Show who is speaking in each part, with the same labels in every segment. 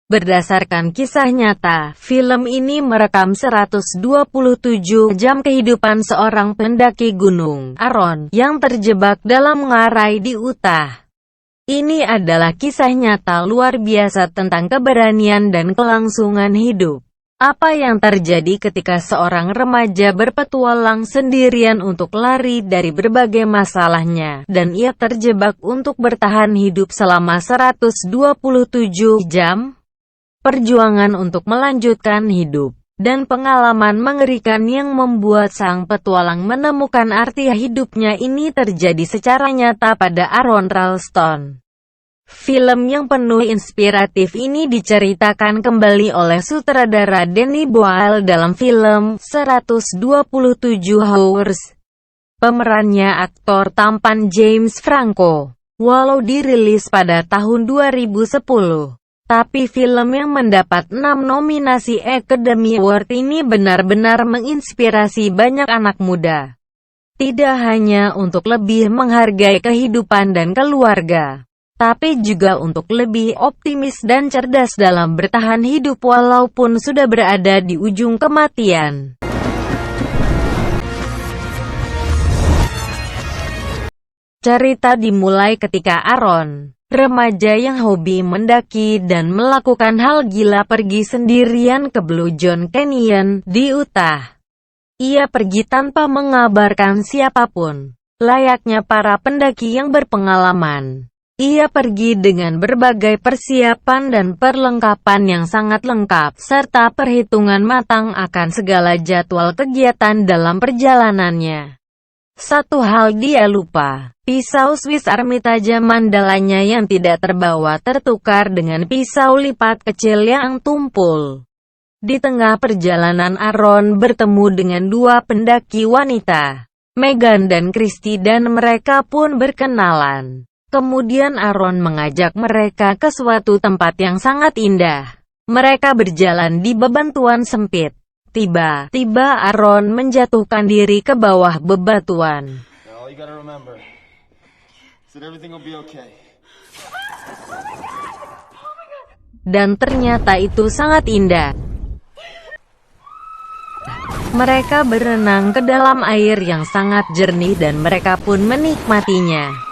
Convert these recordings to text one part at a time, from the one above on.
Speaker 1: Berdasarkan kisah nyata, film ini merekam 127 jam kehidupan seorang pendaki gunung, Aaron, yang terjebak dalam ngarai di Utah. Ini adalah kisah nyata luar biasa tentang keberanian dan kelangsungan hidup. Apa yang terjadi ketika seorang remaja berpetualang sendirian untuk lari dari berbagai masalahnya, dan ia terjebak untuk bertahan hidup selama 127 jam? Perjuangan untuk melanjutkan hidup, dan pengalaman mengerikan yang membuat sang petualang menemukan arti hidupnya ini terjadi secara nyata pada Aaron Ralston. Film yang penuh inspiratif ini diceritakan kembali oleh sutradara Danny Boyle dalam film 127 Hours. Pemerannya aktor tampan James Franco. Walau dirilis pada tahun 2010, tapi film yang mendapat 6 nominasi Academy Award ini benar-benar menginspirasi banyak anak muda. Tidak hanya untuk lebih menghargai kehidupan dan keluarga, tapi juga untuk lebih optimis dan cerdas dalam bertahan hidup walaupun sudah berada di ujung kematian. Cerita dimulai ketika Aaron, remaja yang hobi mendaki dan melakukan hal gila, pergi sendirian ke Blue John Canyon di Utah. Ia pergi tanpa mengabarkan siapapun, layaknya para pendaki yang berpengalaman. Ia pergi dengan berbagai persiapan dan perlengkapan yang sangat lengkap, serta perhitungan matang akan segala jadwal kegiatan dalam perjalanannya. Satu hal dia lupa, pisau Swiss Army tajam andalanya yang tidak terbawa tertukar dengan pisau lipat kecil yang tumpul. Di tengah perjalanan Aaron bertemu dengan 2 pendaki wanita, Megan dan Christy, dan mereka pun berkenalan. Kemudian Aaron mengajak mereka ke suatu tempat yang sangat indah. Mereka berjalan di bebatuan sempit. Tiba-tiba Aaron menjatuhkan diri ke bawah bebatuan. Dan ternyata itu sangat indah. Mereka berenang ke dalam air yang sangat jernih dan mereka pun menikmatinya.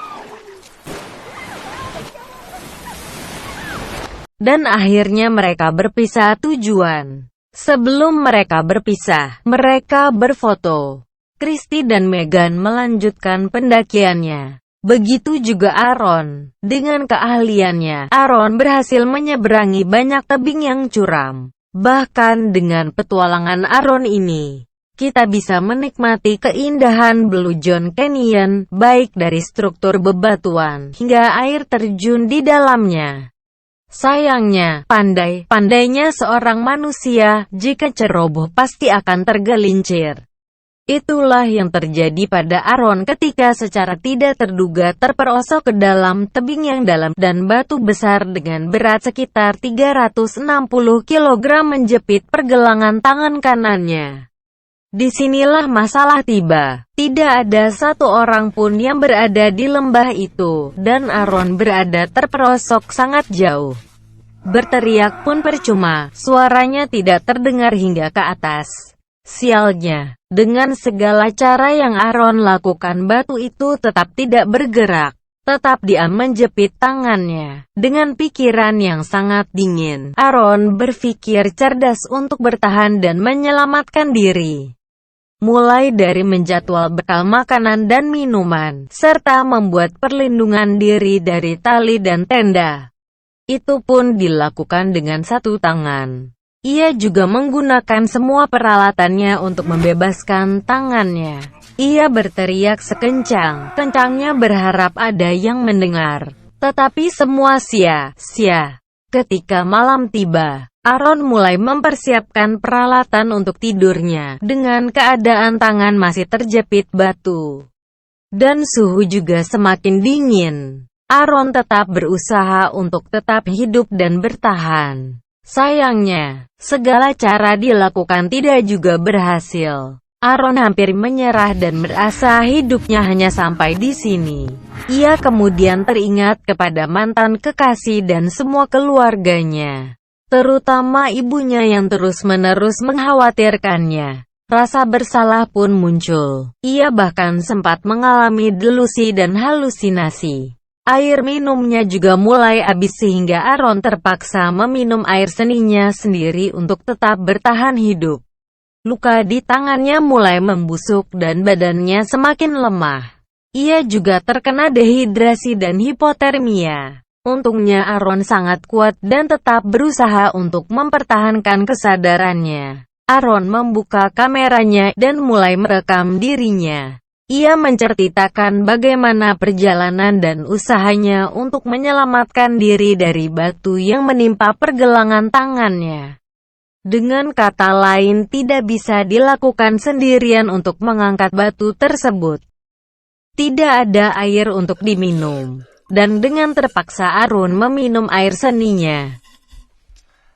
Speaker 1: Dan akhirnya mereka berpisah tujuan. Sebelum mereka berpisah, mereka berfoto. Christy dan Megan melanjutkan pendakiannya. Begitu juga Aaron. Dengan keahliannya, Aaron berhasil menyeberangi banyak tebing yang curam. Bahkan dengan petualangan Aaron ini, kita bisa menikmati keindahan Blue John Canyon, baik dari struktur bebatuan hingga air terjun di dalamnya. Sayangnya, pandai-pandainya seorang manusia, jika ceroboh pasti akan tergelincir. Itulah yang terjadi pada Aaron ketika secara tidak terduga terperosok ke dalam tebing yang dalam, dan batu besar dengan berat sekitar 360 kg menjepit pergelangan tangan kanannya. Disinilah masalah tiba. Tidak ada satu orang pun yang berada di lembah itu, dan Aaron berada terperosok sangat jauh. Berteriak pun percuma, suaranya tidak terdengar hingga ke atas. Sialnya, dengan segala cara yang Aaron lakukan, batu itu tetap tidak bergerak. Tetap dia menjepit tangannya. Dengan pikiran yang sangat dingin, Aaron berpikir cerdas untuk bertahan dan menyelamatkan diri. Mulai dari menjadwal bekal makanan dan minuman, serta membuat perlindungan diri dari tali dan tenda. Itu pun dilakukan dengan satu tangan. Ia juga menggunakan semua peralatannya untuk membebaskan tangannya. Ia berteriak sekencang-kencangnya berharap ada yang mendengar. Tetapi semua sia-sia. Ketika malam tiba, Aaron mulai mempersiapkan peralatan untuk tidurnya, dengan keadaan tangan masih terjepit batu. Dan suhu juga semakin dingin. Aaron tetap berusaha untuk tetap hidup dan bertahan. Sayangnya, segala cara dilakukan tidak juga berhasil. Aaron hampir menyerah dan merasa hidupnya hanya sampai di sini. Ia kemudian teringat kepada mantan kekasih dan semua keluarganya. terutama ibunya yang terus-menerus mengkhawatirkannya. Rasa bersalah pun muncul. Ia bahkan sempat mengalami delusi dan halusinasi. Air minumnya juga mulai habis sehingga Aaron terpaksa meminum air seninya sendiri untuk tetap bertahan hidup. Luka di tangannya mulai membusuk dan badannya semakin lemah. Ia juga terkena dehidrasi dan hipotermia. Untungnya Aaron sangat kuat dan tetap berusaha untuk mempertahankan kesadarannya. Aaron membuka kameranya dan mulai merekam dirinya. Ia menceritakan bagaimana perjalanan dan usahanya untuk menyelamatkan diri dari batu yang menimpa pergelangan tangannya. Dengan kata lain, tidak bisa dilakukan sendirian untuk mengangkat batu tersebut. Tidak ada air untuk diminum, dan dengan terpaksa Aaron meminum air seninya.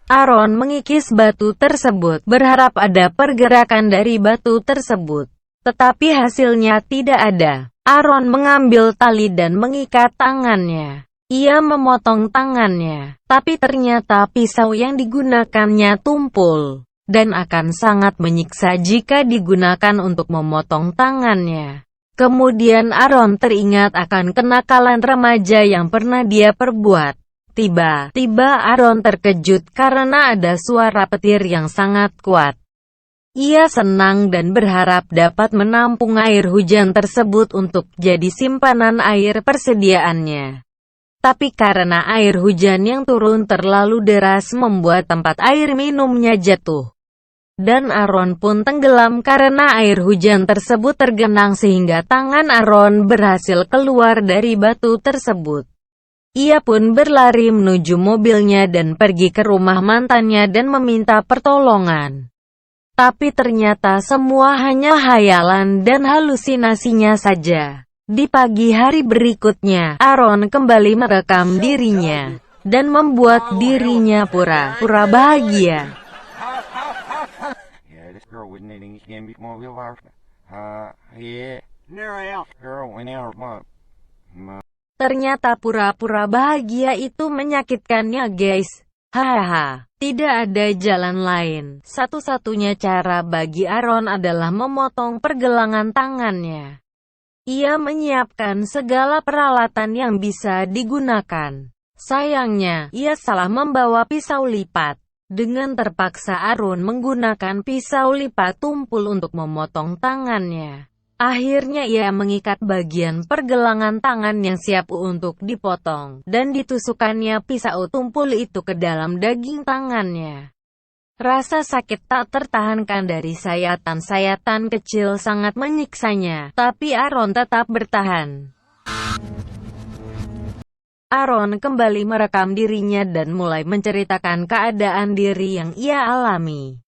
Speaker 1: Aaron mengikis batu tersebut, berharap ada pergerakan dari batu tersebut. Tetapi hasilnya tidak ada. Aaron mengambil tali dan mengikat tangannya. Ia memotong tangannya, tapi ternyata pisau yang digunakannya tumpul, dan akan sangat menyiksa jika digunakan untuk memotong tangannya. Kemudian Aaron teringat akan kenakalan remaja yang pernah dia perbuat. Tiba-tiba Aaron terkejut karena ada suara petir yang sangat kuat. Ia senang dan berharap dapat menampung air hujan tersebut untuk jadi simpanan air persediaannya. Tapi karena air hujan yang turun terlalu deras membuat tempat air minumnya jatuh. Dan Aaron pun tenggelam karena air hujan tersebut tergenang sehingga tangan Aaron berhasil keluar dari batu tersebut. Ia pun berlari menuju mobilnya dan pergi ke rumah mantannya dan meminta pertolongan. Tapi ternyata semua hanya hayalan dan halusinasinya saja. Di pagi hari berikutnya, Aaron kembali merekam dirinya, dan membuat dirinya pura-pura bahagia. Ternyata pura-pura bahagia itu menyakitkannya, guys. Hahaha, tidak ada jalan lain. Satu-satunya cara bagi Aaron adalah memotong pergelangan tangannya. Ia menyiapkan segala peralatan yang bisa digunakan. Sayangnya, ia salah membawa pisau lipat. Dengan terpaksa Aaron menggunakan pisau lipat tumpul untuk memotong tangannya. Akhirnya ia mengikat bagian pergelangan tangan yang siap untuk dipotong, dan ditusukkannya pisau tumpul itu ke dalam daging tangannya. Rasa sakit tak tertahankan dari sayatan-sayatan kecil sangat menyiksanya, tapi Aaron tetap bertahan. Aaron kembali merekam dirinya dan mulai menceritakan keadaan diri yang ia alami.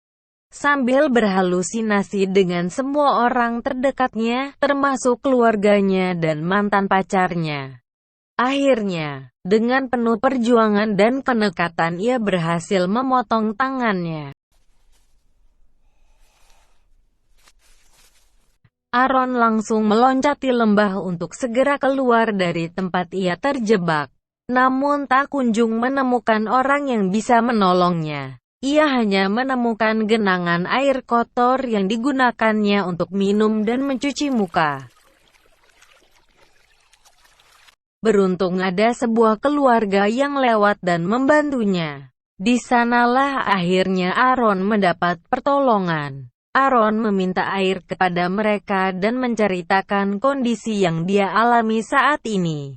Speaker 1: Sambil berhalusinasi dengan semua orang terdekatnya, termasuk keluarganya dan mantan pacarnya. Akhirnya, dengan penuh perjuangan dan penekatan ia berhasil memotong tangannya. Aaron langsung meloncati lembah untuk segera keluar dari tempat ia terjebak. Namun tak kunjung menemukan orang yang bisa menolongnya. Ia hanya menemukan genangan air kotor yang digunakannya untuk minum dan mencuci muka. Beruntung ada sebuah keluarga yang lewat dan membantunya. Di sanalah akhirnya Aaron mendapat pertolongan. Aaron meminta air kepada mereka dan menceritakan kondisi yang dia alami saat ini.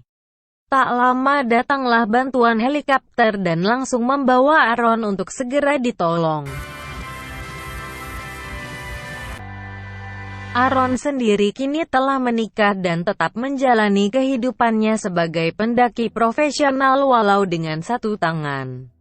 Speaker 1: Tak lama datanglah bantuan helikopter dan langsung membawa Aaron untuk segera ditolong. Aaron sendiri kini telah menikah dan tetap menjalani kehidupannya sebagai pendaki profesional walau dengan satu tangan.